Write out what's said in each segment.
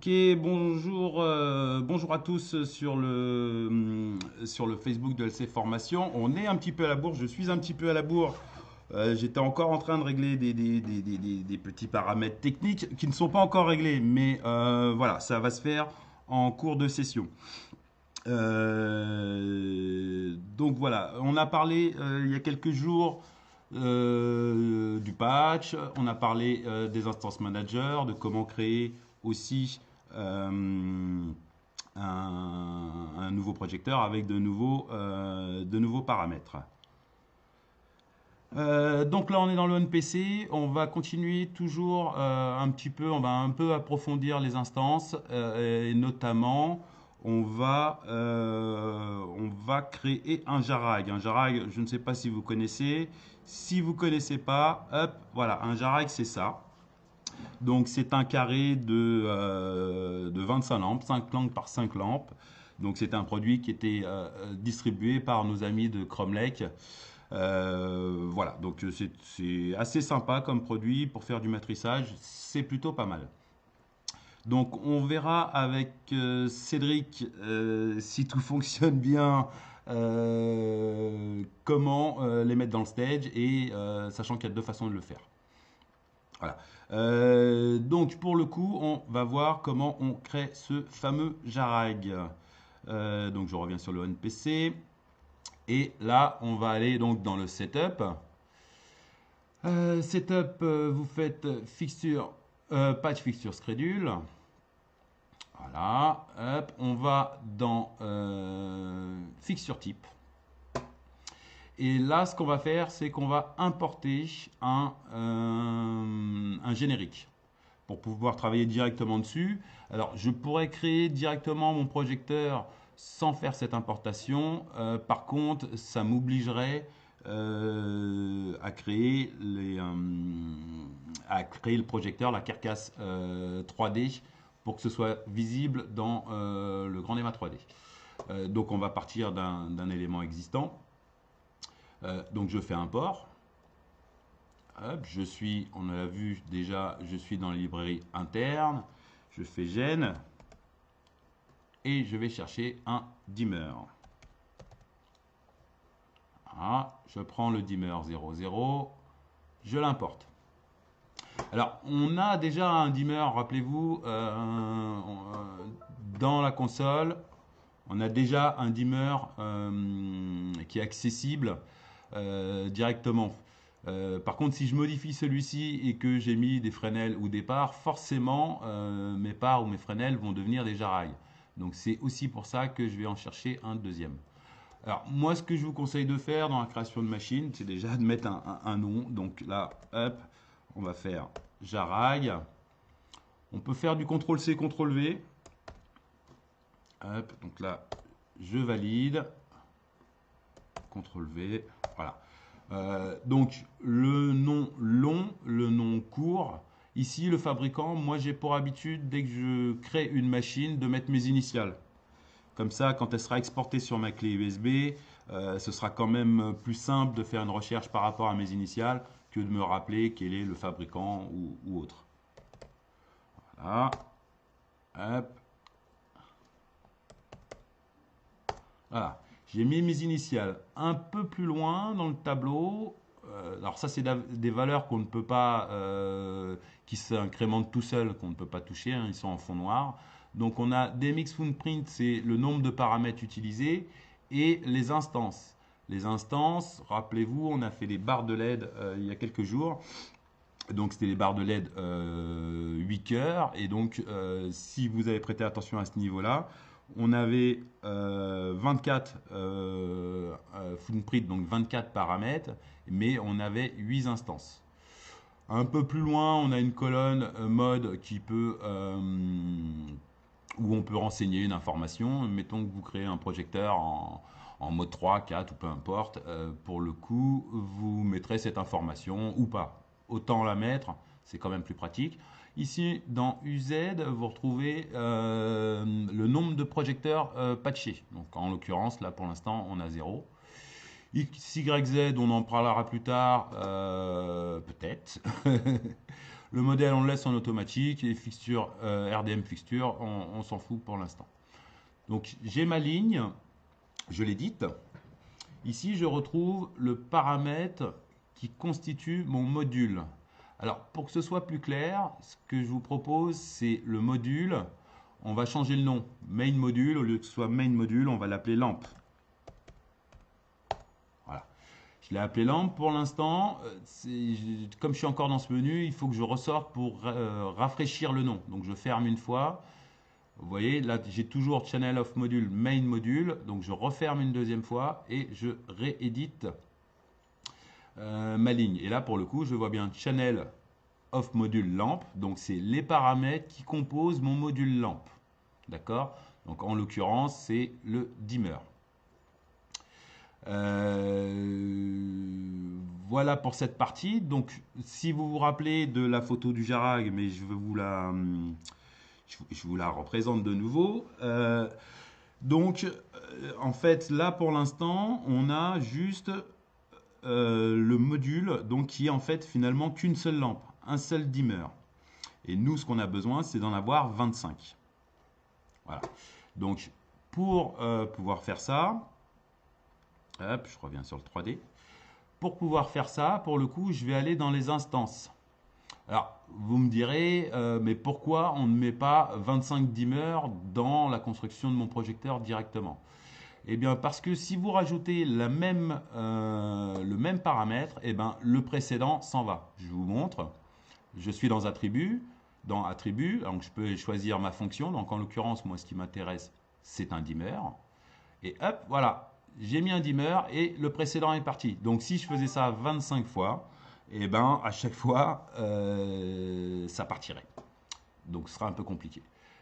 Ok, bonjour, bonjour à tous sur le Facebook de LC Formation. On est un petit peu à la bourre, je suis un petit peu à la bourre. J'étais encore en train de régler des petits paramètres techniques qui ne sont pas encore réglés, mais voilà, ça va se faire en cours de session. Donc voilà, on a parlé il y a quelques jours du patch, on a parlé des instances managers, de comment créer aussi un nouveau projecteur avec de nouveaux paramètres. Donc là on est dans le NPC, on va continuer toujours un petit peu, on va un peu approfondir les instances et notamment on va créer un jarag. Un jarag, je ne sais pas si vous connaissez. Si vous connaissez pas, hop, voilà, un jarag c'est ça. Donc c'est un carré de 25 lampes, 5 lampes par 5 lampes. Donc c'est un produit qui était distribué par nos amis de Chrome Lake. Voilà, donc c'est assez sympa comme produit pour faire du matrissage, c'est plutôt pas mal. Donc on verra avec Cédric si tout fonctionne bien, comment les mettre dans le stage et sachant qu'il y a deux façons de le faire. Voilà. Donc pour le coup, on va voir comment on crée ce fameux jarag. Donc je reviens sur le NPC. Et là, on va aller donc dans le setup. Setup, vous faites fixture, patch fixture schedule. Voilà. Hop, on va dans fixture type. Et là, ce qu'on va faire, c'est qu'on va importer un générique pour pouvoir travailler directement dessus. Alors, je pourrais créer directement mon projecteur sans faire cette importation. Par contre, ça m'obligerait à créer le projecteur, la carcasse 3D, pour que ce soit visible dans le grand Ema 3D. Donc, on va partir d'un élément existant. Donc, je fais import. Hop, on l'a vu déjà, je suis dans la librairie interne. Je fais gen et je vais chercher un dimmer. Voilà, je prends le dimmer 00, je l'importe. Alors, on a déjà un dimmer, rappelez-vous, dans la console, on a déjà un dimmer qui est accessible directement. Par contre, si je modifie celui-ci et que j'ai mis des Fresnel ou des parts, forcément, mes parts ou mes Fresnel vont devenir des jarailles. Donc, c'est aussi pour ça que je vais en chercher un deuxième. Alors, moi, ce que je vous conseille de faire dans la création de machine, c'est déjà de mettre un nom. Donc là, hop, on va faire jaraille. On peut faire du CTRL-C, CTRL-V. Hop, donc là, je valide. CTRL-V, voilà. Donc le nom long, le nom court. Ici, le fabricant, moi j'ai pour habitude, dès que je crée une machine, de mettre mes initiales. Comme ça, quand elle sera exportée sur ma clé USB, ce sera quand même plus simple de faire une recherche par rapport à mes initiales que de me rappeler quel est le fabricant ou autre. Voilà. Hop. Voilà. J'ai mis mes initiales un peu plus loin dans le tableau. Alors ça, c'est des valeurs qu'on ne peut pas, qui s'incrémentent tout seuls, qu'on ne peut pas toucher, hein, ils sont en fond noir. Donc on a DMX Footprint, c'est le nombre de paramètres utilisés, et les instances. Les instances, rappelez-vous, on a fait des barres de LED il y a quelques jours. Donc c'était les barres de LED 8 cœurs, et donc si vous avez prêté attention à ce niveau-là, on avait 24 footprint, donc 24 paramètres, mais on avait 8 instances. Un peu plus loin, on a une colonne mode où on peut renseigner une information. Mettons que vous créez un projecteur en mode 3, 4 ou peu importe. Pour le coup, vous mettrez cette information ou pas. Autant la mettre, c'est quand même plus pratique. Ici, dans UZ, vous retrouvez le nombre de projecteurs patchés. Donc, en l'occurrence, là, pour l'instant, on a 0. XYZ, on en parlera plus tard, peut-être. Le modèle, on le laisse en automatique. Et fixture, RDM fixture, on s'en fout pour l'instant. Donc, j'ai ma ligne. Je l'édite. Ici, je retrouve le paramètre qui constitue mon module. Alors, pour que ce soit plus clair, ce que je vous propose, c'est le module. On va changer le nom. Main module, au lieu que ce soit main module, on va l'appeler lampe. Voilà. Je l'ai appelé lampe pour l'instant. Comme je suis encore dans ce menu, il faut que je ressorte pour rafraîchir le nom. Donc, je ferme une fois. Vous voyez, là, j'ai toujours channel of module, main module. Donc, je referme une deuxième fois et je réédite ma ligne. Et là, pour le coup, je vois bien channel of module lampe. Donc, c'est les paramètres qui composent mon module lampe. D'accord? Donc, en l'occurrence, c'est le dimmer. Voilà pour cette partie. Donc, si vous vous rappelez de la photo du Jarag, mais je vous la représente de nouveau. En fait, là, pour l'instant, on a juste le module donc, qui est en fait finalement qu'une seule lampe, un seul dimmer. Et nous, ce qu'on a besoin, c'est d'en avoir 25. Voilà. Donc, pour pouvoir faire ça, hop, je reviens sur le 3D. Pour pouvoir faire ça, pour le coup, je vais aller dans les instances. Alors, vous me direz, mais pourquoi on ne met pas 25 dimmers dans la construction de mon projecteur directement? Eh bien, parce que si vous rajoutez le même paramètre, eh bien, le précédent s'en va. Je vous montre. Je suis dans Attributs. Dans Attributs, donc je peux choisir ma fonction. Donc, en l'occurrence, moi, ce qui m'intéresse, c'est un dimmer. Et hop, voilà. J'ai mis un dimmer et le précédent est parti. Donc, si je faisais ça 25 fois, et ben à chaque fois, ça partirait. Donc, ce sera un peu compliqué.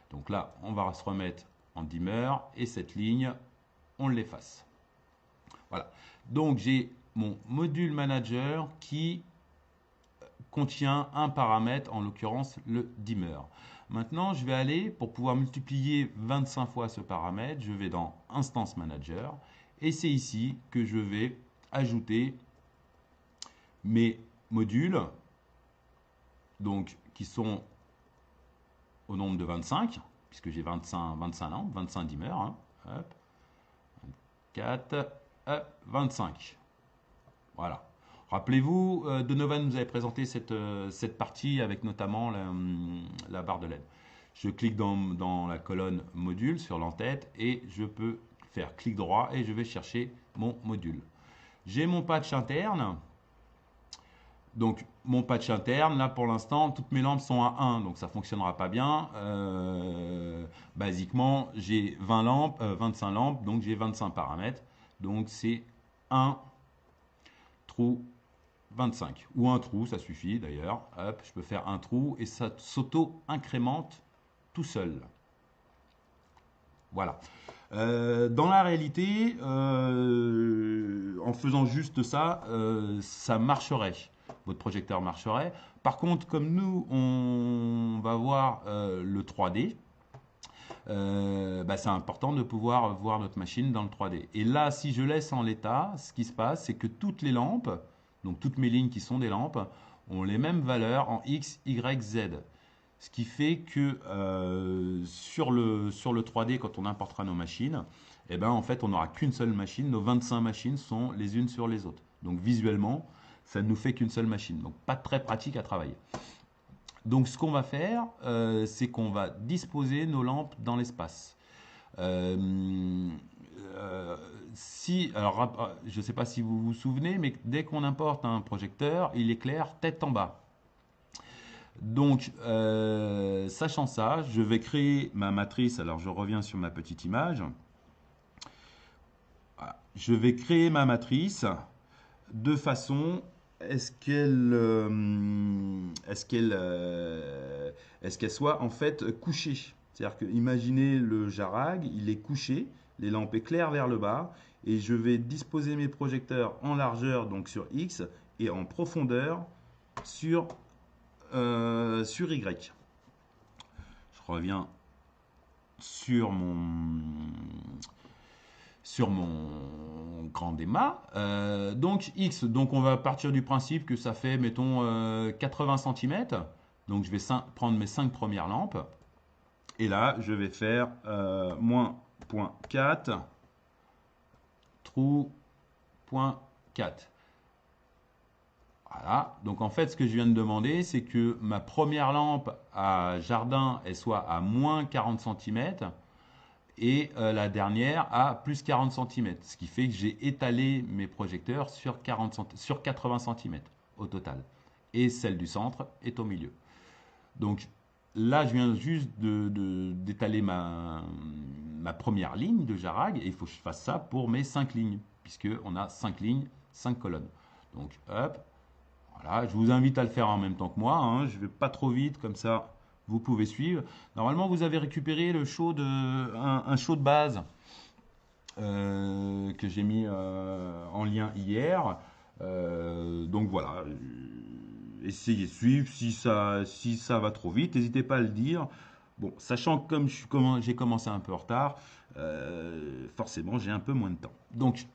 Donc là, on va se remettre en dimmer et cette ligne, on l'efface. Voilà. Donc, j'ai mon module manager qui contient un paramètre, en l'occurrence le dimmer. Maintenant, je vais aller, pour pouvoir multiplier 25 fois ce paramètre, je vais dans Instance Manager et c'est ici que je vais ajouter mes modules, donc qui sont au nombre de 25, puisque j'ai 25 lampes, 25 dimmers. Hein, hop, 24, hop, 25. Voilà. Rappelez-vous, Donovan nous avait présenté cette partie avec notamment la barre de LED. Je clique dans la colonne module sur l'entête et je peux faire clic droit et je vais chercher mon module. J'ai mon patch interne. Donc, mon patch interne, là pour l'instant, toutes mes lampes sont à 1, donc ça ne fonctionnera pas bien. Basiquement, j'ai 25 lampes, donc j'ai 25 paramètres. Donc, c'est 1 trou 25. Ou un trou, ça suffit d'ailleurs. Hop, je peux faire un trou et ça s'auto-incrémente tout seul. Voilà. Dans la réalité, en faisant juste ça, ça marcherait. Votre projecteur marcherait. Par contre, comme nous, on va voir le 3D, c'est important de pouvoir voir notre machine dans le 3D. Et là, si je laisse en l'état, ce qui se passe, c'est que toutes les lampes, donc toutes mes lignes qui sont des lampes, ont les mêmes valeurs en X, Y, Z. Ce qui fait que sur le 3D, quand on importera nos machines, eh ben, en fait, on n'aura qu'une seule machine. Nos 25 machines sont les unes sur les autres. Donc visuellement, ça ne nous fait qu'une seule machine. Donc pas très pratique à travailler. Donc ce qu'on va faire, c'est qu'on va disposer nos lampes dans l'espace. Alors, je ne sais pas si vous vous souvenez, mais dès qu'on importe un projecteur, il éclaire tête en bas. Donc, sachant ça, je vais créer ma matrice. Alors, je reviens sur ma petite image. Voilà. Je vais créer ma matrice de façon est-ce qu'elle soit en fait couchée. C'est-à-dire que imaginez le Jarag, il est couché, les lampes éclairent vers le bas, et je vais disposer mes projecteurs en largeur, donc sur X, et en profondeur sur Y. Je reviens sur mon grand déma. Donc X, donc on va partir du principe que ça fait, mettons, 80 cm. Donc je vais prendre mes 5 premières lampes. Et là, je vais faire moins 0.4, trou 0.4. Voilà. Donc en fait, ce que je viens de demander, c'est que ma première lampe à jardin, elle soit à moins 40 cm et la dernière à plus 40 cm. Ce qui fait que j'ai étalé mes projecteurs sur 80 cm au total. Et celle du centre est au milieu. Donc là, je viens juste d'étaler ma première ligne de Jarag et il faut que je fasse ça pour mes 5 lignes, puisqu'on a 5 lignes, 5 colonnes. Donc hop, voilà, je vous invite à le faire en même temps que moi, hein. Je ne vais pas trop vite, comme ça vous pouvez suivre. Normalement, vous avez récupéré le show un show de base que j'ai mis en lien hier. Donc voilà, essayez de suivre. Si ça va trop vite, n'hésitez pas à le dire. Bon, sachant que comme j'ai commencé un peu en retard, forcément j'ai un peu moins de temps. Donc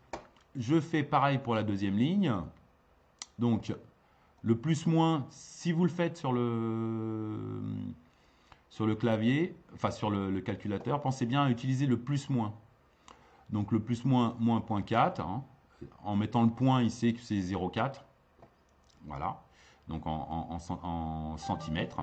je fais pareil pour la deuxième ligne. Donc le plus-moins, si vous le faites sur le clavier, enfin sur le calculateur, pensez bien à utiliser le plus-moins. Donc le plus-moins, moins 0.4. Hein. En mettant le point, il sait que c'est 0,4. Voilà. Donc en centimètres.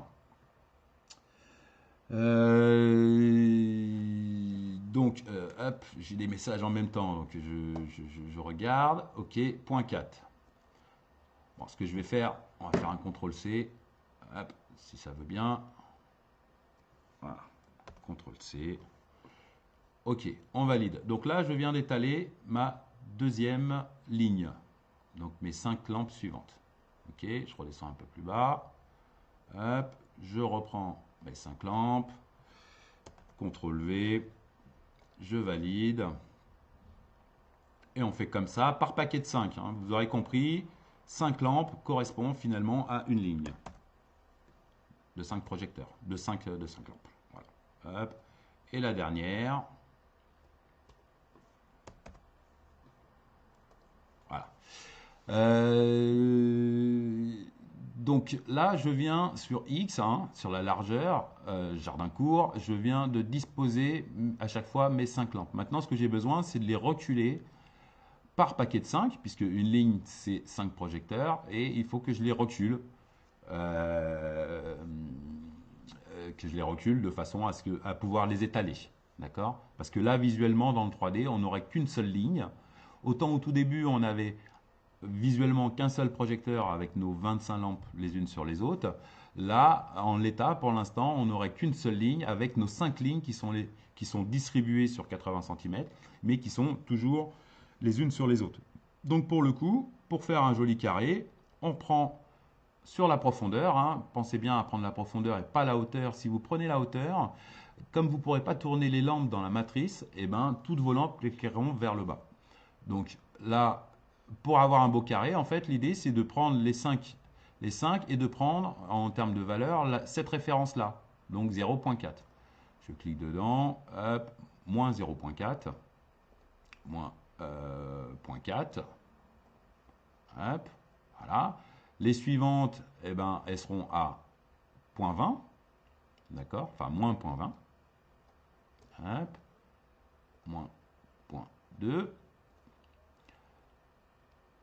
Hop, j'ai des messages en même temps, donc je regarde. Ok, 0.4. Bon, ce que je vais faire, on va faire un CTRL-C. Hop, si ça veut bien. Voilà, CTRL-C. Ok, on valide. Donc là, je viens d'étaler ma deuxième ligne. Donc mes 5 lampes suivantes. Ok, je redescends un peu plus bas. Hop, je reprends mes 5 lampes. CTRL-V. Je valide. Et on fait comme ça par paquet de 5. Hein. Vous aurez compris, 5 lampes correspondent finalement à une ligne de 5 projecteurs, de 5 lampes. Voilà. Hop. Et la dernière. Voilà. Donc là, je viens sur X, hein, sur la largeur, jardin court, je viens de disposer à chaque fois mes 5 lampes. Maintenant, ce que j'ai besoin, c'est de les reculer par paquet de 5, puisque une ligne, c'est 5 projecteurs, et il faut que je les recule. De façon à pouvoir les étaler. D'accord? Parce que là, visuellement, dans le 3D, on n'aurait qu'une seule ligne. Autant au tout début, on avait visuellement qu'un seul projecteur avec nos 25 lampes les unes sur les autres. Là, en l'état, pour l'instant, on n'aurait qu'une seule ligne avec nos 5 lignes qui sont distribuées sur 80 cm, mais qui sont toujours les unes sur les autres. Donc pour le coup, pour faire un joli carré, on prend sur la profondeur, hein, pensez bien à prendre la profondeur et pas la hauteur. Si vous prenez la hauteur, comme vous ne pourrez pas tourner les lampes dans la matrice, et ben, toutes vos lampes éclaireront vers le bas. Donc là, pour avoir un beau carré, en fait, l'idée c'est de prendre les 5 et de prendre en termes de valeur cette référence-là, donc 0.4. Je clique dedans, hop, moins 0.4, moins 0.4, hop, voilà. Les suivantes, eh ben, elles seront à 0.20, d'accord, enfin moins 0.20, hop, moins 0.2.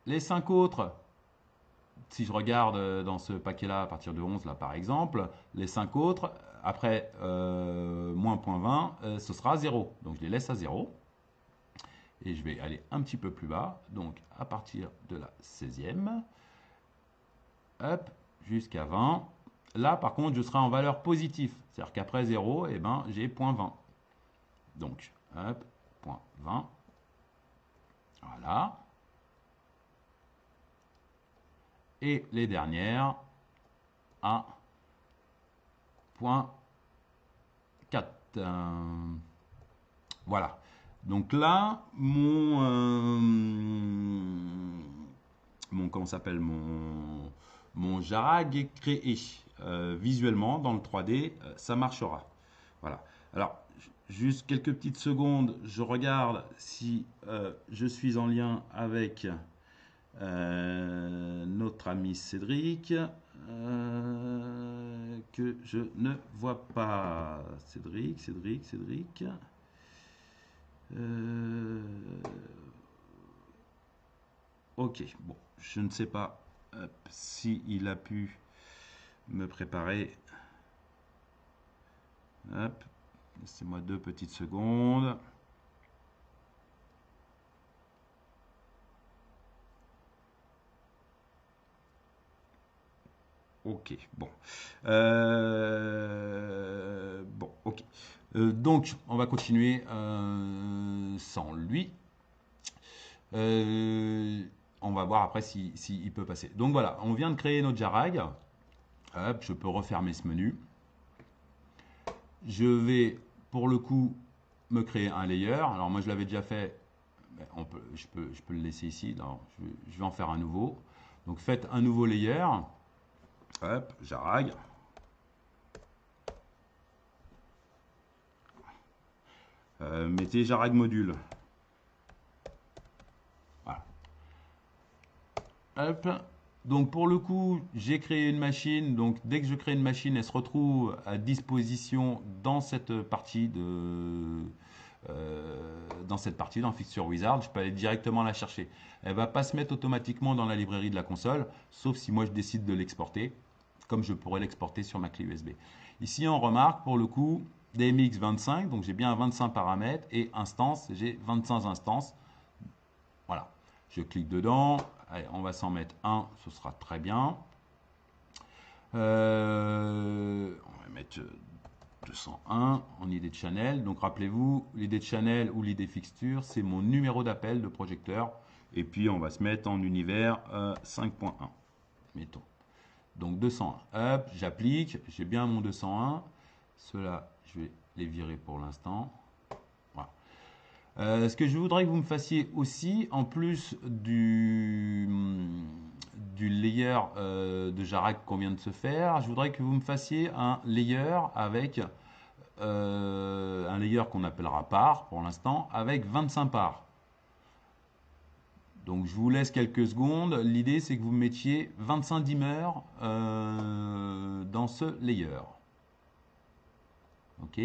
Les 5 autres, si je regarde dans ce paquet-là, à partir de 11, là par exemple, les 5 autres, après moins 0.20, ce sera 0. Donc je les laisse à 0. Et je vais aller un petit peu plus bas, donc à partir de la 16e, hop, jusqu'à 20. Là, par contre, je serai en valeur positive. C'est-à-dire qu'après 0, eh ben, j'ai 0.20. Donc, hop, 0.20. Voilà. Et les dernières à 0.4. Voilà. Donc là, comment s'appelle mon Jarag est créé. Visuellement, dans le 3D, ça marchera. Voilà. Alors, juste quelques petites secondes, je regarde si je suis en lien avec notre ami Cédric. que je ne vois pas. Cédric. Ok, bon, je ne sais pas si il a pu me préparer. Hop, laissez-moi 2 petites secondes. Ok, bon. Bon, ok. Donc, on va continuer sans lui. On va voir après si peut passer. Donc voilà, on vient de créer notre Jarag. Hop, je peux refermer ce menu. Je vais, pour le coup, me créer un layer. Alors moi, je l'avais déjà fait. Mais je peux le laisser ici. Non, je vais en faire un nouveau. Donc faites un nouveau layer. Hop, Jarag. Mettez Jarag module. Voilà. Hop. Donc pour le coup, j'ai créé une machine. Donc dès que je crée une machine, elle se retrouve à disposition dans cette partie dans Fixture Wizard. Je peux aller directement la chercher. Elle va pas se mettre automatiquement dans la librairie de la console, sauf si moi je décide de l'exporter, comme je pourrais l'exporter sur ma clé USB. Ici, on remarque pour le coup DMX 25, donc j'ai bien 25 paramètres, et instance, j'ai 25 instances. Voilà. Je clique dedans. Allez, on va s'en mettre un, ce sera très bien. On va mettre 201 en idée de channel. Donc rappelez-vous, l'idée de channel ou l'idée fixture, c'est mon numéro d'appel de projecteur. Et puis on va se mettre en univers 5.1. Mettons. Donc 201. Hop, j'applique. J'ai bien mon 201. Ceux-là, je vais les virer pour l'instant. Ce que je voudrais que vous me fassiez aussi, en plus du layer de Jarag qu'on vient de se faire, je voudrais que vous me fassiez un layer avec un layer qu'on appellera par pour l'instant, avec 25 parts. Donc je vous laisse quelques secondes. L'idée c'est que vous mettiez 25 dimmers dans ce layer. Ok.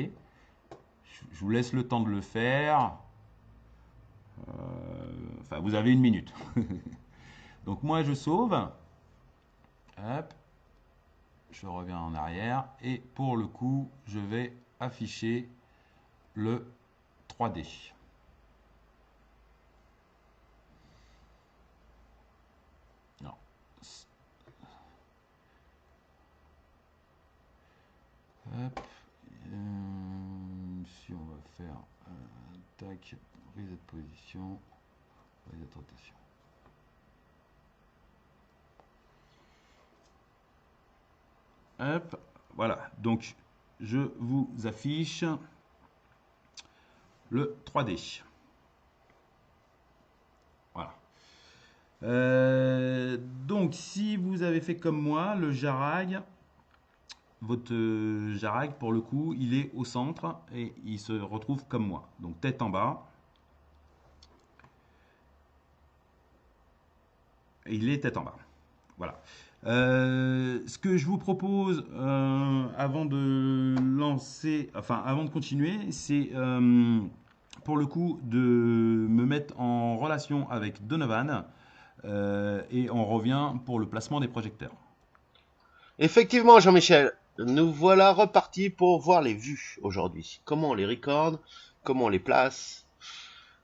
Je vous laisse le temps de le faire. Enfin, vous avez 1 minute. Donc moi, je sauve. Hop. Je reviens en arrière. Et pour le coup, je vais afficher le 3D. Non. Hop. Si on va faire tac, reset position, reset rotation. Hop, voilà. Donc, je vous affiche le 3D. Voilà. Donc, si vous avez fait comme moi, le Jarag, votre Jarag, pour le coup, il est au centre et il se retrouve comme moi. Donc, tête en bas. Et il est tête en bas. Voilà. Ce que je vous propose avant de lancer, enfin avant de continuer, c'est pour le coup de me mettre en relation avec Donovan et on revient pour le placement des projecteurs. Effectivement, Jean-Michel, nous voilà repartis pour voir les vues aujourd'hui. Comment on les recorde, comment on les place,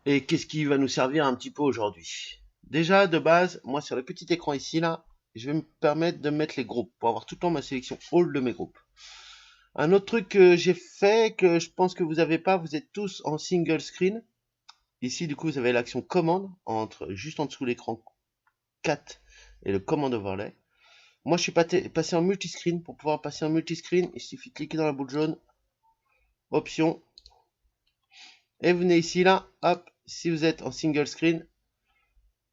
et qu'est-ce qui va nous servir un petit peu aujourd'hui. Déjà, de base, moi sur le petit écran ici, là, je vais me permettre de mettre les groupes pour avoir tout le temps ma sélection all de mes groupes. Un autre truc que j'ai fait, que je pense que vous n'avez pas, vous êtes tous en single screen. Ici, du coup, vous avez l'action commande juste en dessous l'écran 4 et le command overlay. Moi, je suis passé en multiscreen. Pour pouvoir passer en multiscreen, il suffit de cliquer dans la boule jaune, option, et vous venez ici, là, hop, si vous êtes en single screen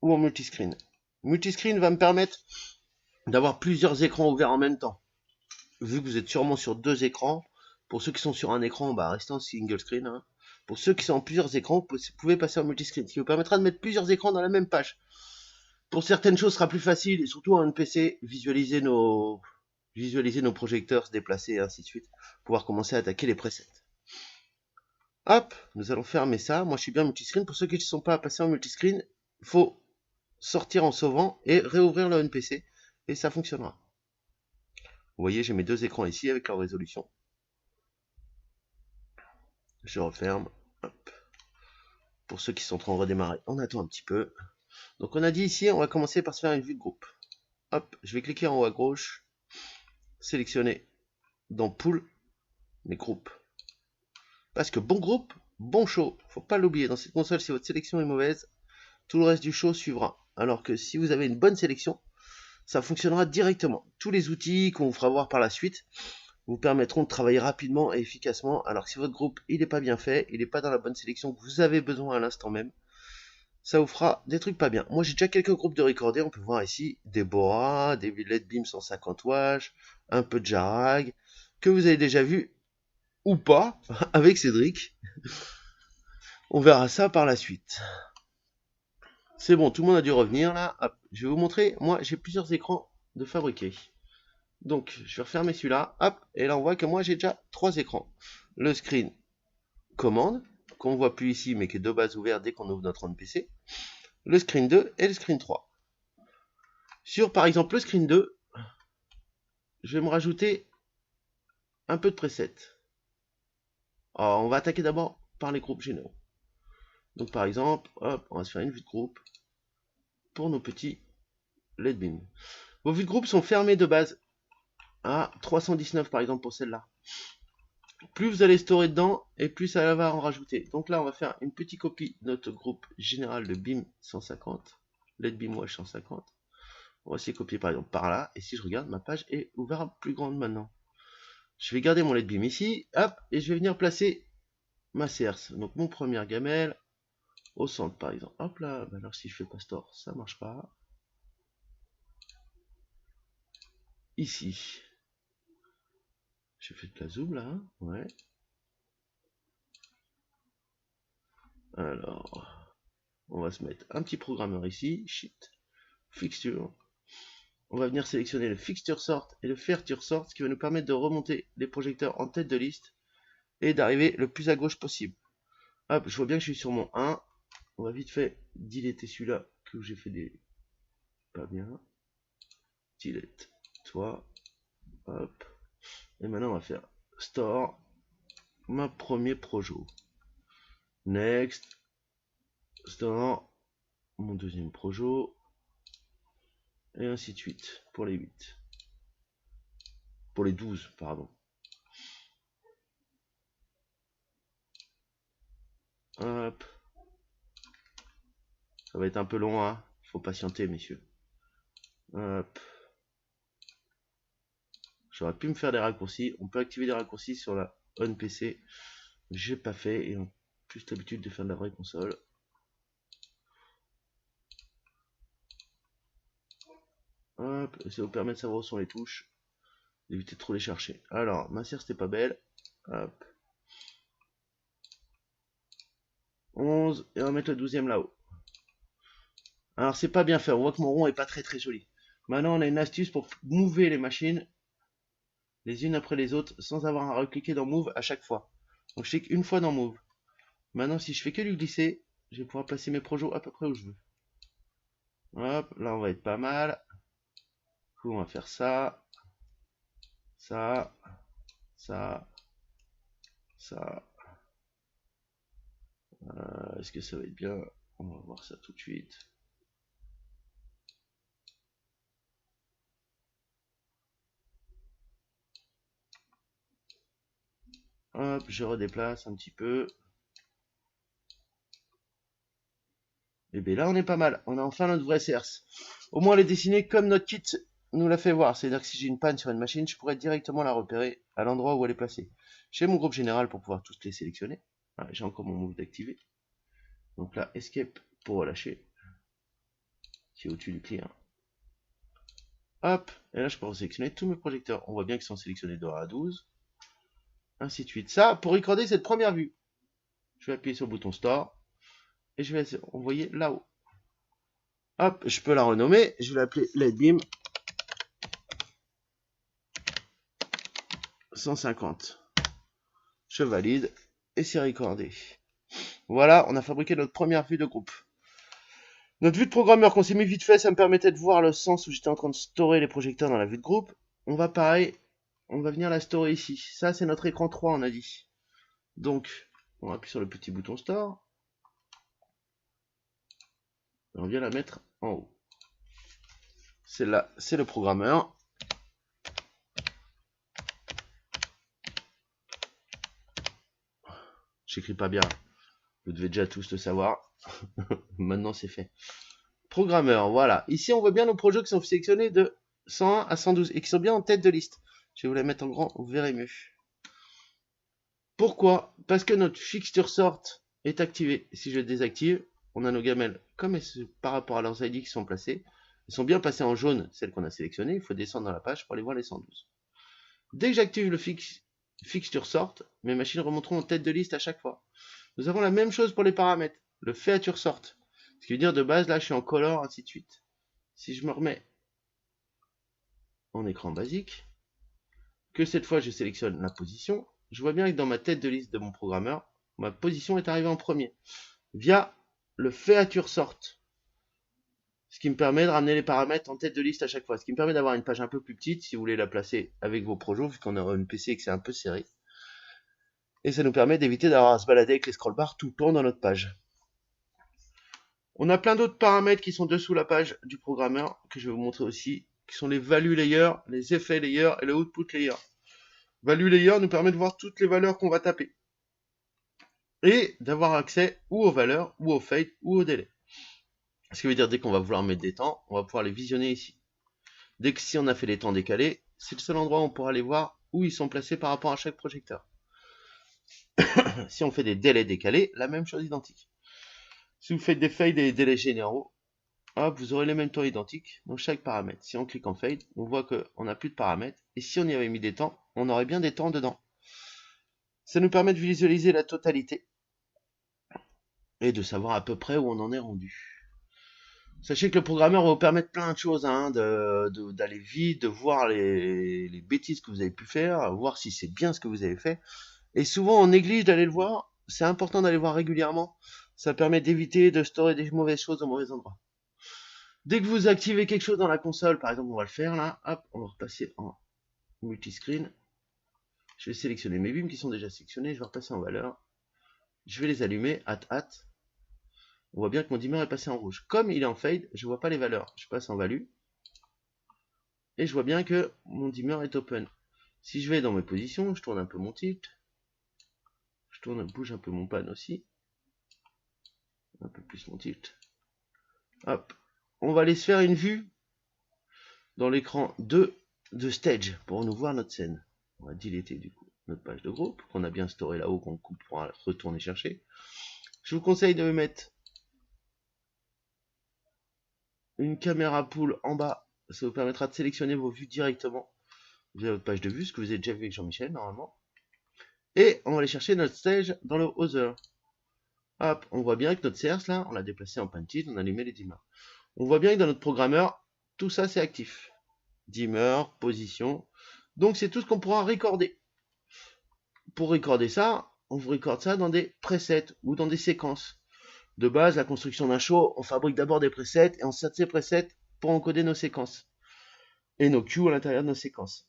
ou en multiscreen. Multiscreen va me permettre d'avoir plusieurs écrans ouverts en même temps. Vu que vous êtes sûrement sur 2 écrans, pour ceux qui sont sur un écran, bah, restez en single screen. Hein. Pour ceux qui sont en plusieurs écrans, vous pouvez passer en multiscreen, ce qui vous permettra de mettre plusieurs écrans dans la même page. Pour certaines choses, ce sera plus facile, et surtout en PC, visualiser nos visualiser nos projecteurs se déplacer et ainsi de suite, pouvoir commencer à attaquer les presets. Hop, nous allons fermer ça. Moi, je suis bien multiscreen. Pour ceux qui ne sont pas passés en multiscreen, il faut sortir en sauvant et réouvrir le NPC et ça fonctionnera. Vous voyez, j'ai mes deux écrans ici avec leur résolution. Je referme. Hop. Pour ceux qui sont en train de redémarrer, on attend un petit peu. Donc, on a dit ici, on va commencer par se faire une vue de groupe. Hop, je vais cliquer en haut à gauche, sélectionner dans Pool mes groupes. Parce que bon groupe, bon show. Faut pas l'oublier. Dans cette console, si votre sélection est mauvaise, tout le reste du show suivra. Alors que si vous avez une bonne sélection, ça fonctionnera directement. Tous les outils qu'on vous fera voir par la suite vous permettront de travailler rapidement et efficacement. Alors que si votre groupe il n'est pas bien fait, il n'est pas dans la bonne sélection que vous avez besoin à l'instant même, ça vous fera des trucs pas bien. Moi j'ai déjà quelques groupes de recordés, on peut voir ici des Bora, des LED Beam 150 watts, un peu de Jarag, que vous avez déjà vu ou pas avec Cédric. On verra ça par la suite. C'est bon, tout le monde a dû revenir là. Hop, je vais vous montrer, moi j'ai plusieurs écrans de fabriquer. Donc je vais refermer celui-là, hop, et là on voit que moi j'ai déjà 3 écrans. Le screen commande, qu'on ne voit plus ici mais qui est de base ouvert dès qu'on ouvre notre NPC. Le screen 2 et le screen 3. Sur par exemple le screen 2, je vais me rajouter un peu de presets. Alors on va attaquer d'abord par les groupes généraux. Donc par exemple, hop, on va se faire une vue de groupe pour nos petits LED beam. Vos vues de groupe sont fermées de base à 319 par exemple pour celle-là. Plus vous allez storer dedans, et plus ça va en rajouter. Donc là, on va faire une petite copie de notre groupe général de BIM 150, LED BIM Wash 150. On va essayer de copier par exemple par là, et si je regarde, ma page est ouverte plus grande maintenant. Je vais garder mon LED BIM ici, hop, et je vais venir placer ma CRS. Donc mon première gamelle au centre par exemple. Hop là, bah alors si je fais pas store, ça marche pas. Ici. J'ai fait de la zoom là, hein, ouais. Alors, on va se mettre un petit programmeur ici, Shift, Fixture. On va venir sélectionner le Fixture Sort et le Ferture Sort, ce qui va nous permettre de remonter les projecteurs en tête de liste et d'arriver le plus à gauche possible. Hop, je vois bien que je suis sur mon 1. On va vite fait diletter celui-là que j'ai fait des... pas bien. Delete, toi. Hop. Et maintenant, on va faire Store, ma premier projo. Next, Store, mon deuxième projo. Et ainsi de suite pour les 8. Pour les 12, pardon. Hop. Ça va être un peu long, hein. Faut patienter, messieurs. Hop. J'aurais pu me faire des raccourcis. On peut activer des raccourcis sur la on PC. J'ai pas fait et en plus l'habitude de faire de la vraie console. Hop. Et ça vous permet de savoir où sont les touches. D'éviter de trop les chercher. Alors, ma serre c'était pas belle. Hop. 11. Et on va mettre le 12e là-haut. Alors c'est pas bien fait. On voit que mon rond est pas très joli. Maintenant on a une astuce pour mouver les machines les unes après les autres sans avoir à recliquer dans Move à chaque fois. Donc je clique une fois dans Move. Maintenant si je fais que lui glisser, je vais pouvoir placer mes projets à peu près où je veux. Hop, là on va être pas mal. Du coup on va faire ça, ça, ça, ça. Est-ce que ça va être bien? On va voir ça tout de suite. Hop, je redéplace un petit peu. Et bien là, on est pas mal. On a enfin notre vrai CRS. Au moins, elle est dessinée comme notre kit nous l'a fait voir. C'est-à-dire que si j'ai une panne sur une machine, je pourrais directement la repérer à l'endroit où elle est placée. J'ai mon groupe général pour pouvoir tous les sélectionner. Ah, j'ai encore mon move d'activer. Donc là, escape pour relâcher. Qui est au-dessus du client. Hop. Et là, je peux sélectionner tous mes projecteurs. On voit bien qu'ils sont sélectionnés de 1 à 12. Ainsi de suite. Ça, pour recorder cette première vue. Je vais appuyer sur le bouton Store. Et je vais envoyer là-haut. Hop, je peux la renommer. Je vais l'appeler LED Beam 150. Je valide et c'est recordé. Voilà, on a fabriqué notre première vue de groupe. Notre vue de programmeur qu'on s'est mis vite fait, ça me permettait de voir le sens où j'étais en train de storer les projecteurs dans la vue de groupe. On va pareil, on va venir la storer ici. Ça, c'est notre écran 3, on a dit. Donc, on appuie sur le petit bouton store. Et on vient la mettre en haut. Celle-là, c'est le programmeur. J'écris pas bien. Vous devez déjà tous le savoir. Maintenant, c'est fait. Programmeur, voilà. Ici, on voit bien nos projets qui sont sélectionnés de 101 à 112 et qui sont bien en tête de liste. Je vais vous la mettre en grand, vous verrez mieux. Pourquoi? Parce que notre fixture sort est activée. Si je le désactive, on a nos gamelles comme par rapport à leurs ID qui sont placés. Ils sont bien passés en jaune, celles qu'on a sélectionnées. Il faut descendre dans la page pour aller voir les 112. Dès que j'active le fixture sort, mes machines remonteront en tête de liste à chaque fois. Nous avons la même chose pour les paramètres. Le feature sort. Ce qui veut dire de base, là, je suis en color, ainsi de suite. Si je me remets en écran basique, que cette fois je sélectionne la position, je vois bien que dans ma tête de liste de mon programmeur, ma position est arrivée en premier, via le feature sort. Ce qui me permet de ramener les paramètres en tête de liste à chaque fois. Ce qui me permet d'avoir une page un peu plus petite, si vous voulez la placer avec vos projets, vu qu'on a une PC et que c'est un peu serré. Et ça nous permet d'éviter d'avoir à se balader avec les scrollbars tout le temps dans notre page. On a plein d'autres paramètres qui sont dessous la page du programmeur, que je vais vous montrer aussi, qui sont les value layers, les effets layers et le output layer. Value layer nous permet de voir toutes les valeurs qu'on va taper. Et d'avoir accès ou aux valeurs, ou au fade, ou au délai. Ce qui veut dire dès qu'on va vouloir mettre des temps, on va pouvoir les visionner ici. Dès que si on a fait des temps décalés, c'est le seul endroit où on pourra les voir où ils sont placés par rapport à chaque projecteur. Si on fait des délais décalés, la même chose identique. Si vous faites des fades et des délais généraux, hop, vous aurez les mêmes temps identiques dans chaque paramètre. Si on clique en fade, on voit qu'on n'a plus de paramètres. Et si on y avait mis des temps, on aurait bien des temps dedans. Ça nous permet de visualiser la totalité et de savoir à peu près où on en est rendu. Sachez que le programmeur va vous permettre plein de choses, hein, d'aller vite, de voir les bêtises que vous avez pu faire, voir si c'est bien ce que vous avez fait. Et souvent on néglige d'aller le voir. C'est important d'aller voir régulièrement. Ça permet d'éviter de storer des mauvaises choses au mauvais endroit. Dès que vous activez quelque chose dans la console, par exemple on va le faire là, hop, on va repasser en multiscreen. Je vais sélectionner mes beams qui sont déjà sélectionnés, je vais repasser en valeur. Je vais les allumer, hâte. On voit bien que mon dimmer est passé en rouge. Comme il est en fade, je ne vois pas les valeurs. Je passe en value. Et je vois bien que mon dimmer est open. Si je vais dans mes positions, je tourne un peu mon tilt. Bouge un peu mon pan aussi. Un peu plus mon tilt. Hop. On va aller se faire une vue dans l'écran 2 de stage pour nous voir notre scène. On va deleter du coup notre page de groupe qu'on a bien storé là-haut, qu'on coupe pour retourner chercher. Je vous conseille de mettre une caméra pool en bas. Ça vous permettra de sélectionner vos vues directement via votre page de vue, ce que vous avez déjà vu avec Jean-Michel normalement. Et on va aller chercher notre stage dans le Other. Hop, on voit bien que notre CRS là, on l'a déplacé en painted, on a allumé les dimmers. On voit bien que dans notre programmeur, tout ça c'est actif. Dimmer, position. Donc c'est tout ce qu'on pourra recorder. Pour recorder ça, on vous recorde ça dans des presets ou dans des séquences. De base, la construction d'un show, on fabrique d'abord des presets et on sert ces presets pour encoder nos séquences. Et nos cues à l'intérieur de nos séquences.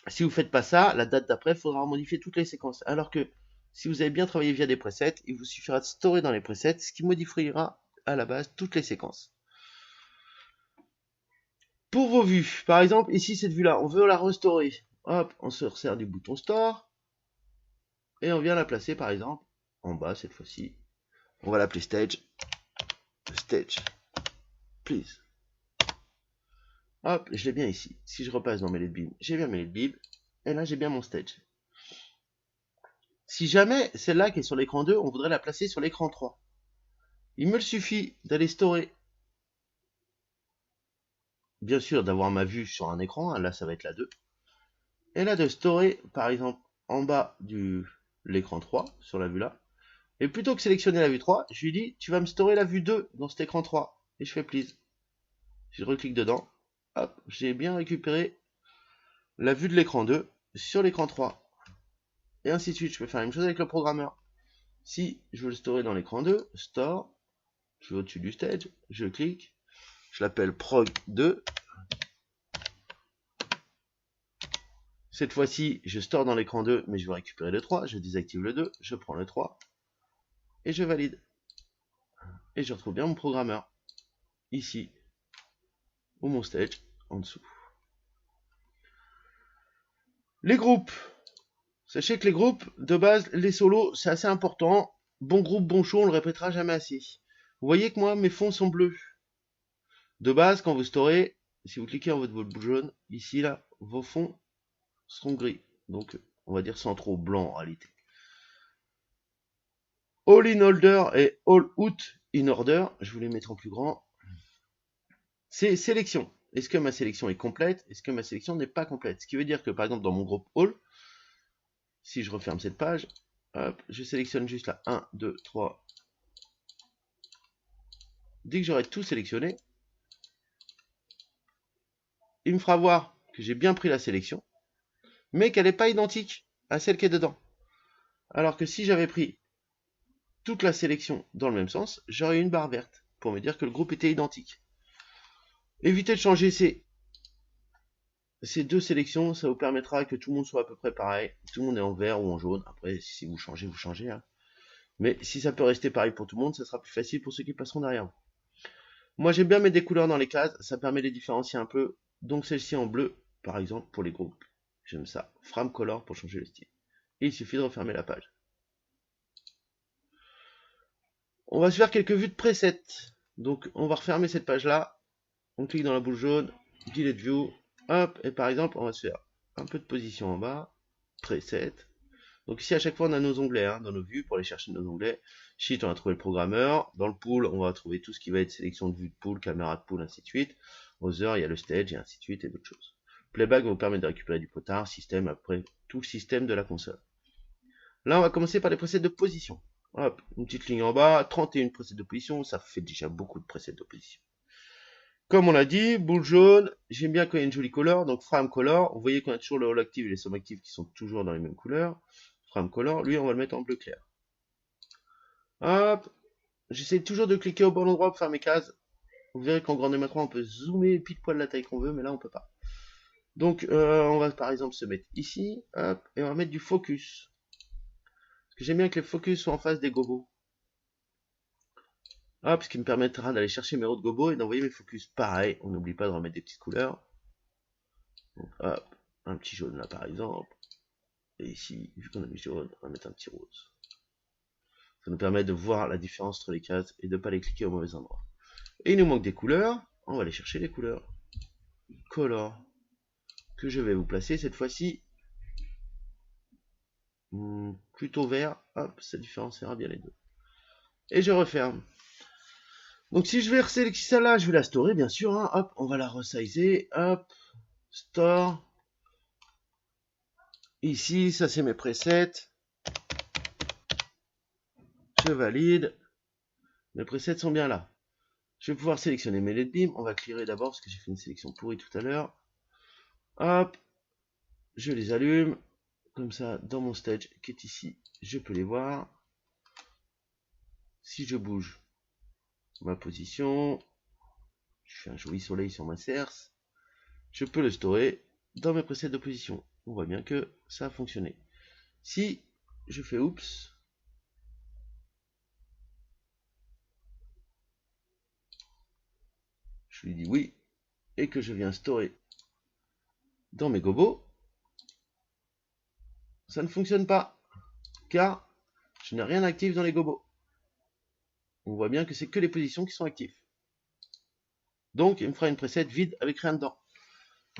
Si vous ne faites pas ça, la date d'après, il faudra modifier toutes les séquences. Alors que si vous avez bien travaillé via des presets, il vous suffira de storer dans les presets, ce qui modifiera à la base toutes les séquences. Pour vos vues, par exemple, ici cette vue-là, on veut la restaurer. Hop, on se resserre du bouton store. Et on vient la placer par exemple en bas cette fois-ci. On va l'appeler stage. Stage. Please. Hop, je l'ai bien ici. Si je repasse dans mes LED beam, j'ai bien mes LED beam. Et là, j'ai bien mon stage. Si jamais celle-là qui est sur l'écran 2, on voudrait la placer sur l'écran 3. Il me suffit d'aller storer. Bien sûr, d'avoir ma vue sur un écran. Là, ça va être la 2. Et là, de storer, par exemple, en bas de l'écran 3, sur la vue là. Et plutôt que sélectionner la vue 3, je lui dis, tu vas me storer la vue 2 dans cet écran 3. Et je fais please. Je reclique dedans. Hop, j'ai bien récupéré la vue de l'écran 2. sur l'écran 3. Et ainsi de suite. Je peux faire la même chose avec le programmeur. Si je veux le storer dans l'écran 2, store, je vais au-dessus du stage, je clique, je l'appelle prog2. Cette fois-ci, je store dans l'écran 2, mais je veux récupérer le 3, je désactive le 2, je prends le 3, et je valide. Et je retrouve bien mon programmeur, ici, ou mon stage, en dessous. Les groupes. Sachez que les groupes, de base, les solos, c'est assez important. Bon groupe, bon show, on le répétera jamais assez. Vous voyez que moi, mes fonds sont bleus. De base, quand vous storez, si vous cliquez en votre boule jaune, ici, là, vos fonds seront gris. Donc, on va dire sans trop blanc en réalité. All in order et all out in order, je vous les mettre en plus grand. C'est sélection. Est-ce que ma sélection est complète? Est-ce que ma sélection n'est pas complète? Ce qui veut dire que, par exemple, dans mon groupe all, si je referme cette page, hop, je sélectionne juste là 1, 2, 3. Dès que j'aurai tout sélectionné, il me fera voir que j'ai bien pris la sélection, mais qu'elle n'est pas identique à celle qui est dedans. Alors que si j'avais pris toute la sélection dans le même sens, j'aurais une barre verte pour me dire que le groupe était identique. Évitez de changer ces deux sélections, ça vous permettra que tout le monde soit à peu près pareil. Tout le monde est en vert ou en jaune. Après, si vous changez, vous changez. Hein. Mais si ça peut rester pareil pour tout le monde, ça sera plus facile pour ceux qui passeront derrière vous. Moi, j'aime bien mettre des couleurs dans les cases, ça permet de les différencier un peu. Donc celle-ci en bleu, par exemple, pour les groupes. J'aime ça. Frame color pour changer le style. Et il suffit de refermer la page. On va se faire quelques vues de preset. Donc on va refermer cette page-là. On clique dans la boule jaune, delete view, hop, et par exemple, on va se faire un peu de position en bas, preset. Donc ici, à chaque fois, on a nos onglets, hein, dans nos vues, pour aller chercher nos onglets. Sheet, on va trouver le programmeur. Dans le pool, on va trouver tout ce qui va être sélection de vue de pool, caméra de pool, ainsi de suite. Other, il y a le stage, et ainsi de suite, et d'autres choses. Playback va vous permettre de récupérer du potard, système, après tout le système de la console. Là, on va commencer par les presets de position. Hop, une petite ligne en bas, 31 presets de position, ça fait déjà beaucoup de presets de position. Comme on l'a dit, boule jaune, j'aime bien quand il y a une jolie couleur, donc frame color, vous voyez qu'on a toujours le all active et les sum active qui sont toujours dans les mêmes couleurs. Frame color, lui on va le mettre en bleu clair. Hop, j'essaie toujours de cliquer au bon endroit pour faire mes cases. Vous verrez qu'en grande macro on peut zoomer pile poil la taille qu'on veut, mais là on peut pas. Donc on va par exemple se mettre ici, hop, et on va mettre du focus. Parce que j'aime bien que les focus soient en face des gobos. Hop, ce qui me permettra d'aller chercher mes autres gobos et d'envoyer mes focus. Pareil, on n'oublie pas de remettre des petites couleurs. Donc, hop, un petit jaune là par exemple. Et ici, vu qu'on a mis jaune, on va mettre un petit rose. Ça nous permet de voir la différence entre les cases et de ne pas les cliquer au mauvais endroit. Et il nous manque des couleurs. On va aller chercher les couleurs. Color. Que je vais vous placer cette fois-ci. Plutôt vert. Hop, ça différenciera bien les deux. Et je referme. Donc si je vais resélectionner celle-là, je vais la storer bien sûr. Hein. Hop, on va la resizer. Hop, store. Ici, ça c'est mes presets. Je valide. Mes presets sont bien là. Je vais pouvoir sélectionner mes LED beams. On va clearer d'abord parce que j'ai fait une sélection pourrie tout à l'heure. Hop, je les allume. Comme ça, dans mon stage qui est ici, je peux les voir. Si je bouge ma position, je fais un joli soleil sur ma serre, je peux le storer dans mes presets de position. On voit bien que ça a fonctionné. Si je fais oups, je lui dis oui, et que je viens storer dans mes gobos, ça ne fonctionne pas, car je n'ai rien actif dans les gobos. On voit bien que c'est que les positions qui sont actives. Donc il me fera une preset vide avec rien dedans.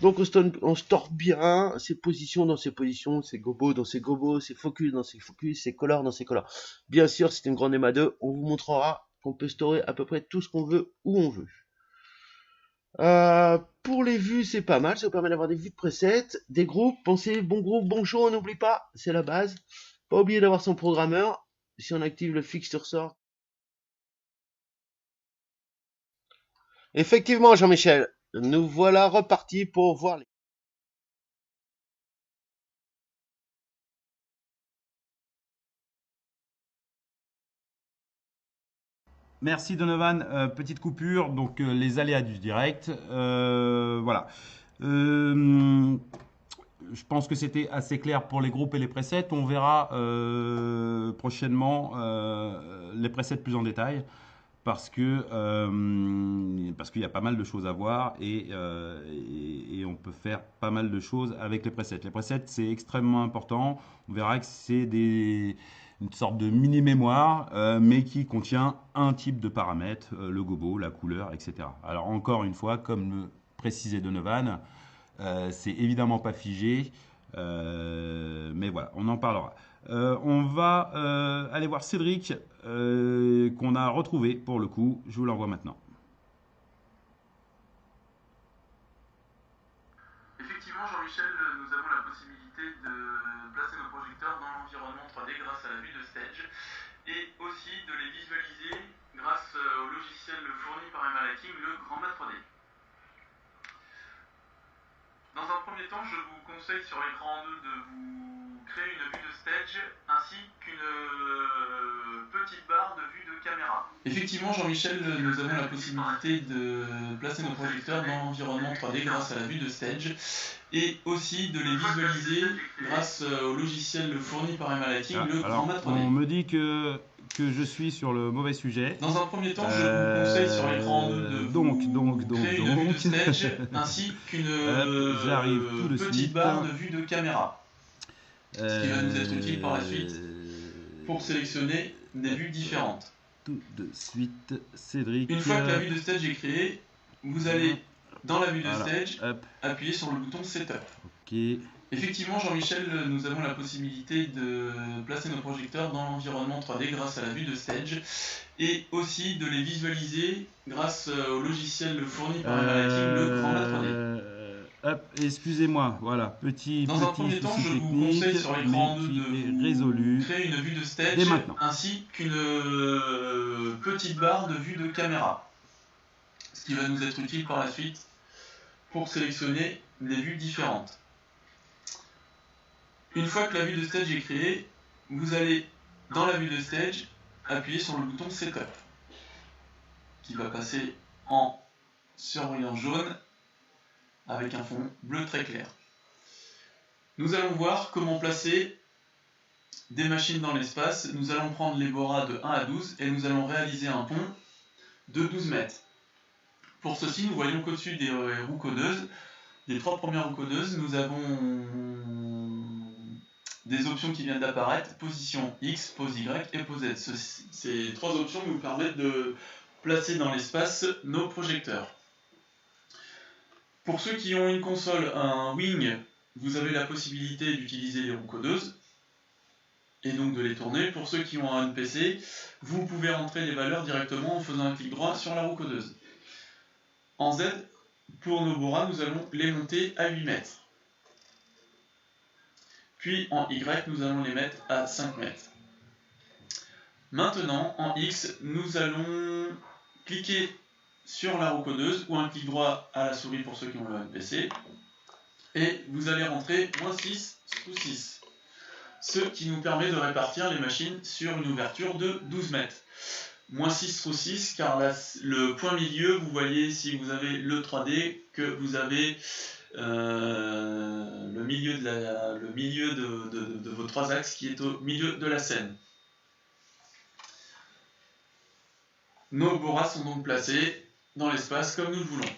Donc on store bien ces positions dans ces positions, ces gobos dans ces gobos, ces focus dans ces focus, ces colors dans ces colors. Bien sûr, c'est une grande MA2, on vous montrera qu'on peut storer à peu près tout ce qu'on veut, où on veut. Pour les vues, c'est pas mal, ça vous permet d'avoir des vues de presets, des groupes, pensez bon groupe, bon show, on n'oublie pas, c'est la base. Pas oublier d'avoir son programmeur, si on active le fixture sort. Effectivement, Jean-Michel, nous voilà repartis pour voir les Merci Donovan. Petite coupure, donc les aléas du direct. Voilà. Euh, je pense que c'était assez clair pour les groupes et les presets. On verra prochainement les presets plus en détail parce qu'il y a pas mal de choses à voir et on peut faire pas mal de choses avec les presets. Les presets, c'est extrêmement important. On verra que c'est une sorte de mini-mémoire, mais qui contient un type de paramètres, le gobo, la couleur, etc. Alors encore une fois, comme le précisait Donovan, c'est évidemment pas figé, mais voilà, on en parlera. On va aller voir Cédric, qu'on a retrouvé pour le coup. Je vous l'envoie maintenant. Effectivement, Jean-Michel, nous avons la possibilité de placer nos projecteurs dans l'environnement 3D grâce à la vue de Stage et aussi de les visualiser grâce au logiciel fourni par Emalaking, le Grand Mat 3D. Dans un premier temps, je vous conseille sur l'écran 2 de vous créer une vue de Stage ainsi qu'une petite barre de vue de caméra. Effectivement, Jean-Michel, nous avons la possibilité de placer nos projecteurs dans l'environnement 3D grâce à la vue de Stage et aussi de les visualiser grâce au logiciel fourni par Emalaking, le Grand Mat 3D. On me dit que je suis sur le mauvais sujet. Dans un premier temps, je vous conseille sur l'écran 2 de créer une vue de Stage ainsi qu'une petite barre de vue de caméra. Ce qui va nous être utile par la suite pour sélectionner des vues différentes. Tout de suite, Cédric. Une fois que la vue de Stage est créée, vous allez dans la vue de Stage appuyer sur le bouton Setup. Ok. Effectivement, Jean-Michel, nous avons la possibilité de placer nos projecteurs dans l'environnement 3D grâce à la vue de Stage et aussi de les visualiser grâce au logiciel fourni par Emalaking, le Grand Mat 3D. Excusez-moi, voilà, petit Dans un premier temps, je vous conseille sur l'écran 2 de créer une vue de Stage ainsi qu'une petite barre de vue de caméra. Ce qui va nous être utile par la suite pour sélectionner des vues différentes. Une fois que la vue de Stage est créée, vous allez dans la vue de Stage appuyer sur le bouton Setup qui va passer en surbrillance jaune avec un fond bleu très clair. Nous allons voir comment placer des machines dans l'espace. Nous allons prendre les boras de 1 à 12 et nous allons réaliser un pont de 12 mètres. Pour ceci, nous voyons qu'au-dessus des roues codeuses, des 3 premières roues codeuses, nous avons des options qui viennent d'apparaître, position X, pose Y et pose Z. Ces 3 options nous permettent de placer dans l'espace nos projecteurs. Pour ceux qui ont une console, un Wing, vous avez la possibilité d'utiliser les roues codeuses et donc de les tourner. Pour ceux qui ont un PC, vous pouvez rentrer les valeurs directement en faisant un clic droit sur la roue codeuse. En Z, pour nos boras, nous allons les monter à 8 mètres. Puis en Y, nous allons les mettre à 5 mètres. Maintenant, en X, nous allons cliquer sur la roue codeuse ou un clic droit à la souris pour ceux qui ont le PC et vous allez rentrer -6 sous 6, ce qui nous permet de répartir les machines sur une ouverture de 12 mètres. -6 sous 6 car là, le point milieu, vous voyez si vous avez le 3D que vous avez le milieu de vos 3 axes qui est au milieu de la scène. Nos boras sont donc placés dans l'espace comme nous le voulons.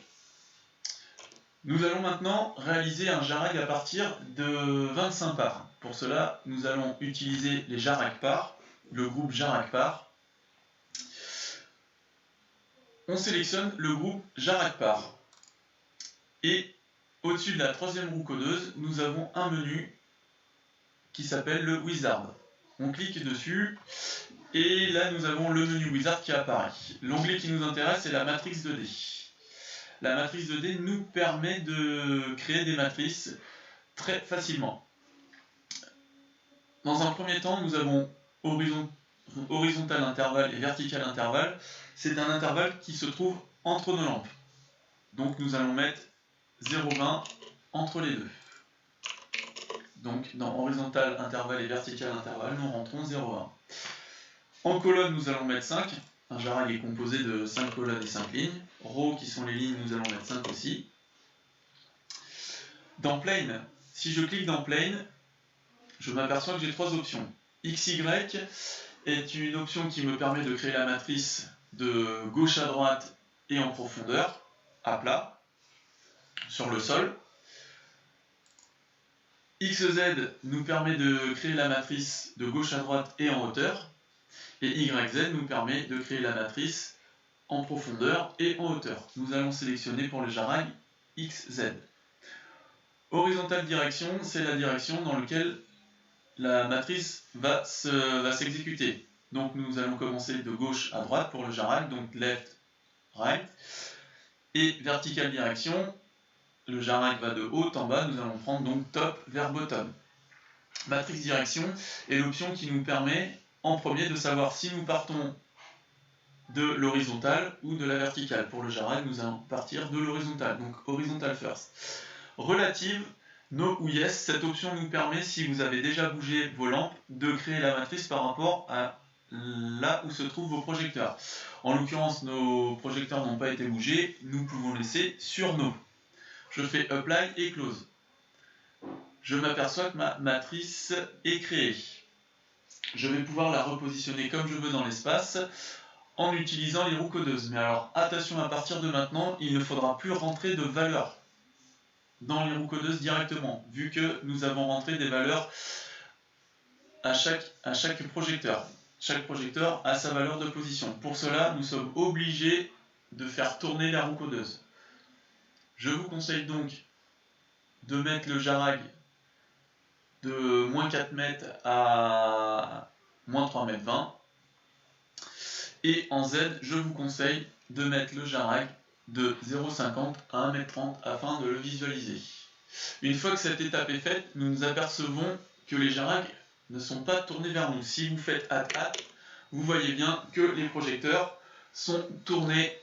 Nous allons maintenant réaliser un jarag à partir de 25 parts. Pour cela, nous allons utiliser les jarag parts, le groupe jarag parts. On sélectionne le groupe jarag parts. Et au-dessus de la 3e roue codeuse, nous avons un menu qui s'appelle le Wizard. On clique dessus et là nous avons le menu Wizard qui apparaît. L'onglet qui nous intéresse c'est la matrice 2D. La matrice 2D nous permet de créer des matrices très facilement. Dans un premier temps, nous avons horizontal intervalle et vertical intervalle. C'est un intervalle qui se trouve entre nos lampes. Donc nous allons mettre 0,20 entre les deux. Donc dans horizontal intervalle et vertical intervalle, nous rentrons 0,1. En colonne, nous allons mettre 5 un jarag est composé de 5 colonnes et 5 lignes. Row qui sont les lignes, nous allons mettre 5 aussi. Dans Plane, si je clique dans Plane, je m'aperçois que j'ai 3 options. XY est une option qui me permet de créer la matrice de gauche à droite et en profondeur, à plat, sur le sol. XZ nous permet de créer la matrice de gauche à droite et en hauteur. Et YZ nous permet de créer la matrice en profondeur et en hauteur. Nous allons sélectionner pour le jarag XZ. Horizontale direction, c'est la direction dans laquelle la matrice va s'exécuter. Donc nous allons commencer de gauche à droite pour le jarag, donc left, right. Et verticale direction, le jarag va de haut en bas, nous allons prendre donc top vers bottom. Matrice direction est l'option qui nous permet en premier de savoir si nous partons de l'horizontale ou de la verticale. Pour le jarag, nous allons partir de l'horizontale, donc horizontal first. Relative, no ou yes, cette option nous permet, si vous avez déjà bougé vos lampes, de créer la matrice par rapport à là où se trouvent vos projecteurs. En l'occurrence, nos projecteurs n'ont pas été bougés, nous pouvons laisser sur no. Je fais apply et close. Je m'aperçois que ma matrice est créée. Je vais pouvoir la repositionner comme je veux dans l'espace en utilisant les roues codeuses. Mais alors attention, à partir de maintenant, il ne faudra plus rentrer de valeurs dans les roues codeuses directement, vu que nous avons rentré des valeurs à chaque projecteur. Chaque projecteur a sa valeur de position. Pour cela, nous sommes obligés de faire tourner la roue codeuse. Je vous conseille donc de mettre le jarag de moins 4 mètres à moins 3 mètres 20. Et en Z, je vous conseille de mettre le jarag de 0,50 à 1,30 m afin de le visualiser. Une fois que cette étape est faite, nous nous apercevons que les jarags ne sont pas tournés vers nous. Si vous faites at, vous voyez bien que les projecteurs sont tournés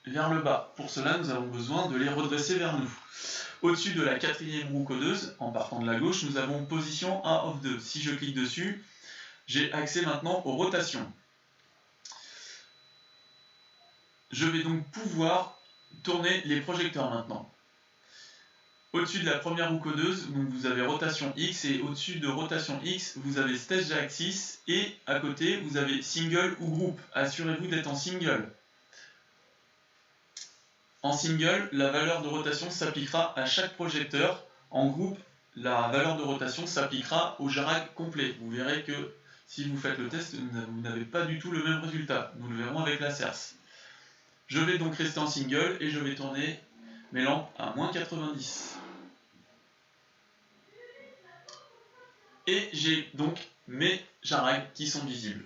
vers le bas. Pour cela, nous avons besoin de les redresser vers nous. Au-dessus de la 4e roue codeuse, en partant de la gauche, nous avons position 1 of 2. Si je clique dessus, j'ai accès maintenant aux rotations. Je vais donc pouvoir tourner les projecteurs maintenant. Au-dessus de la première roue codeuse, vous avez rotation X, et au-dessus de rotation X, vous avez stage axis, et à côté, vous avez single ou groupe. Assurez-vous d'être en single. En single, la valeur de rotation s'appliquera à chaque projecteur. En groupe, la valeur de rotation s'appliquera au jarag complet. Vous verrez que si vous faites le test, vous n'avez pas du tout le même résultat. Nous le verrons avec la CERS. Je vais donc rester en single et je vais tourner mes lampes à moins 90. Et j'ai donc mes jarags qui sont visibles.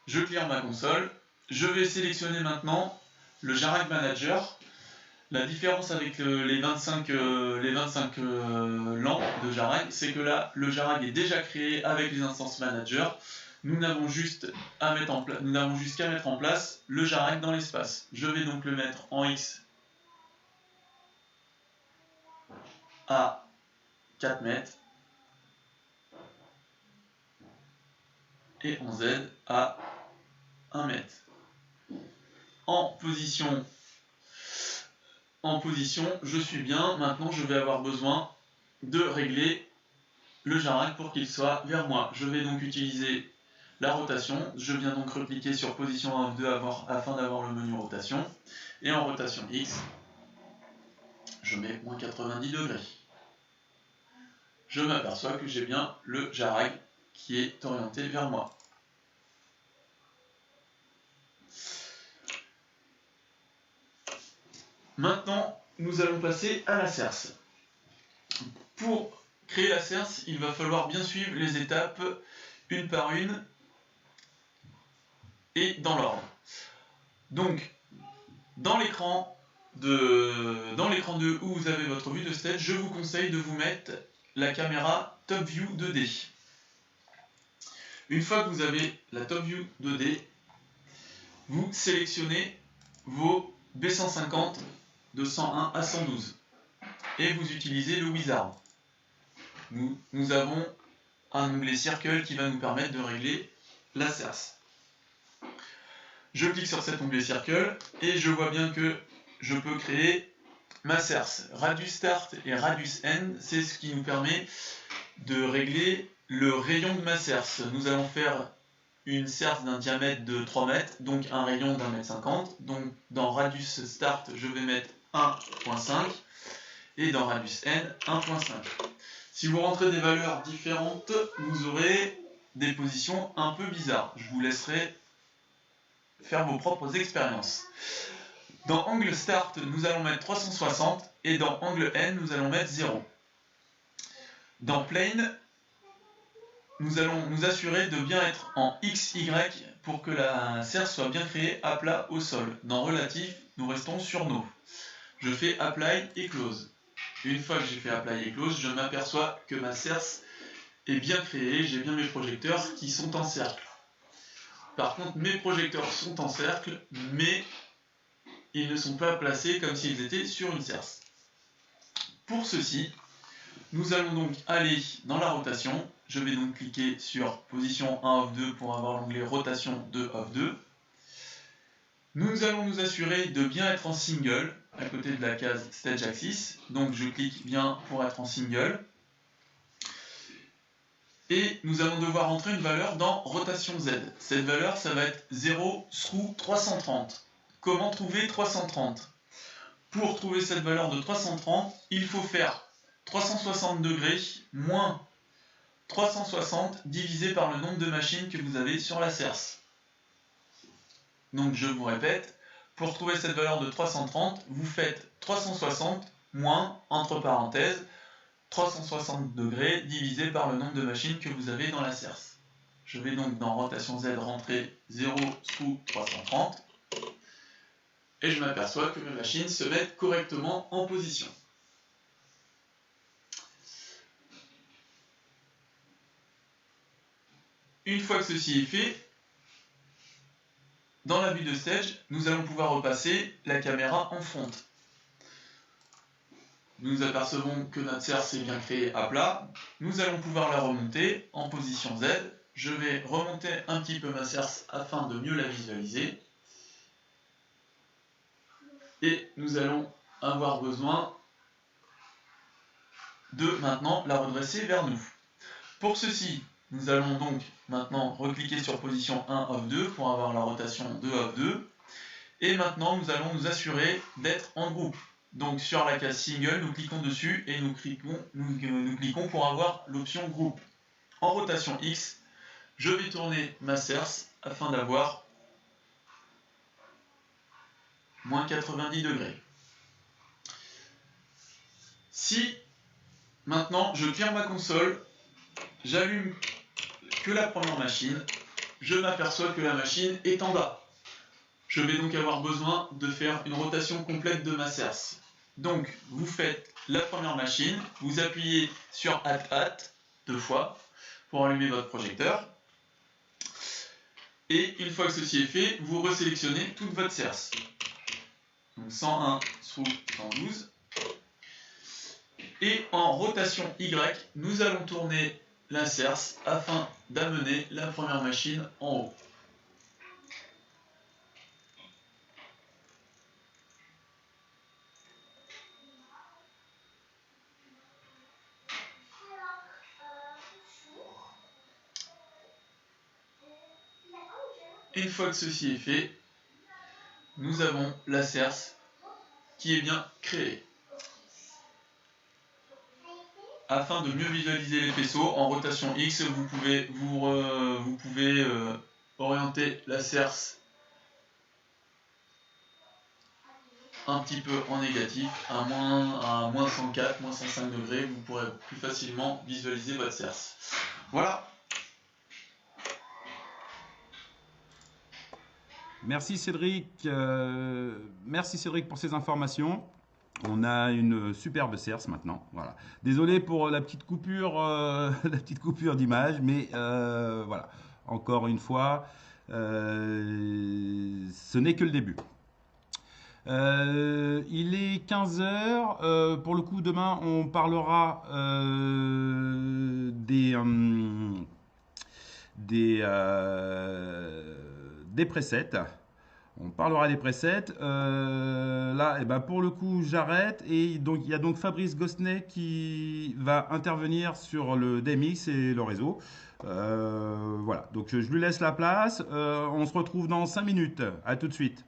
Je clear ma console. Je vais sélectionner maintenant le jarag manager. La différence avec les 25 lampes de jarag, c'est que là, le jarag est déjà créé avec les instances manager. Nous n'avons juste qu'à mettre en place le jarag dans l'espace. Je vais donc le mettre en X à 4 mètres et en Z à 1 mètre. En position, je suis bien. Maintenant, je vais avoir besoin de régler le jarag pour qu'il soit vers moi. Je vais donc utiliser la rotation. Je viens donc recliquer sur position 1 of 2 afin d'avoir le menu rotation. Et en rotation X, je mets moins 90 degrés. Je m'aperçois que j'ai bien le jarag qui est orienté vers moi. Maintenant, nous allons passer à la CERS. Pour créer la CERS, il va falloir bien suivre les étapes une par une et dans l'ordre. Donc, dans l'écran 2 où vous avez votre vue de stage, je vous conseille de vous mettre la caméra Top View 2D. Une fois que vous avez la Top View 2D, vous sélectionnez vos B150 de 101 à 112 et vous utilisez le Wizard. Nous avons un onglet Circle qui va nous permettre de régler la CERS. Je clique sur cet onglet Circle et je vois bien que je peux créer ma serce. Radius Start et Radius End, c'est ce qui nous permet de régler le rayon de ma serce. Nous allons faire une serce d'un diamètre de 3 mètres, donc un rayon d'1 m 50. Donc dans Radius Start, je vais mettre 1.5 et dans Radius End, 1.5. Si vous rentrez des valeurs différentes, vous aurez des positions un peu bizarres. Je vous laisserai faire vos propres expériences. Dans Angle Start, nous allons mettre 360 et dans Angle End, nous allons mettre 0. Dans Plane, nous allons nous assurer de bien être en XY pour que la serre soit bien créée à plat au sol. Dans Relatif, nous restons sur No. Je fais Apply et Close. Une fois que j'ai fait Apply et Close, je m'aperçois que ma serce est bien créée, j'ai bien mes projecteurs qui sont en cercle. Par contre, mes projecteurs sont en cercle, mais ils ne sont pas placés comme s'ils étaient sur une serce. Pour ceci, nous allons donc aller dans la rotation. Je vais donc cliquer sur position 1 of 2 pour avoir l'onglet rotation 2 of 2. Nous allons nous assurer de bien être en single à côté de la case Stage Axis. Donc je clique bien pour être en single. Et nous allons devoir entrer une valeur dans rotation Z. Cette valeur, ça va être 0 through 330. Comment trouver 330? Pour trouver cette valeur de 330, il faut faire 360 degrés moins 360 divisé par le nombre de machines que vous avez sur la serce. Donc je vous répète, pour trouver cette valeur de 330, vous faites 360 moins, entre parenthèses, 360 degrés divisé par le nombre de machines que vous avez dans la serce. Je vais donc dans rotation Z rentrer 0 sous 330 et je m'aperçois que mes machines se mettent correctement en position. Une fois que ceci est fait, dans la vue de stage, nous allons pouvoir repasser la caméra en front. Nous apercevons que notre serce est bien créée à plat. Nous allons pouvoir la remonter en position Z. Je vais remonter un petit peu ma serce afin de mieux la visualiser. Et nous allons avoir besoin de maintenant la redresser vers nous. Pour ceci, nous allons donc maintenant recliquer sur position 1 of 2 pour avoir la rotation 2 of 2. Et maintenant, nous allons nous assurer d'être en groupe. Donc sur la case single, nous cliquons dessus et nous cliquons pour avoir l'option groupe. En rotation X, je vais tourner ma serce afin d'avoir moins 90 degrés. Si maintenant je tire ma console, j'allume que la première machine, je m'aperçois que la machine est en bas. Je vais donc avoir besoin de faire une rotation complète de ma serce. Donc, vous faites la première machine, vous appuyez sur Alt 2 fois pour allumer votre projecteur. Et une fois que ceci est fait, vous resélectionnez toute votre serce. Donc 101 sous 112. Et en rotation Y, nous allons tourner la serce afin d'amener la première machine en haut. Une fois que ceci est fait, nous avons la serce qui est bien créée. Afin de mieux visualiser les faisceaux, en rotation X, vous pouvez orienter la serce un petit peu en négatif, à moins 104, moins 105 degrés, vous pourrez plus facilement visualiser votre serce. Voilà. Merci Cédric pour ces informations. On a une superbe serce maintenant. Voilà. Désolé pour la petite coupure, d'image, mais voilà. Encore une fois, ce n'est que le début. Il est 15 h. Pour le coup, demain, on parlera des presets. On parlera des presets. Là, eh ben, pour le coup, j'arrête. Et donc, il y a donc Fabrice Gosnet qui va intervenir sur le DMX et le réseau. Voilà, donc je lui laisse la place. On se retrouve dans 5 minutes. À tout de suite.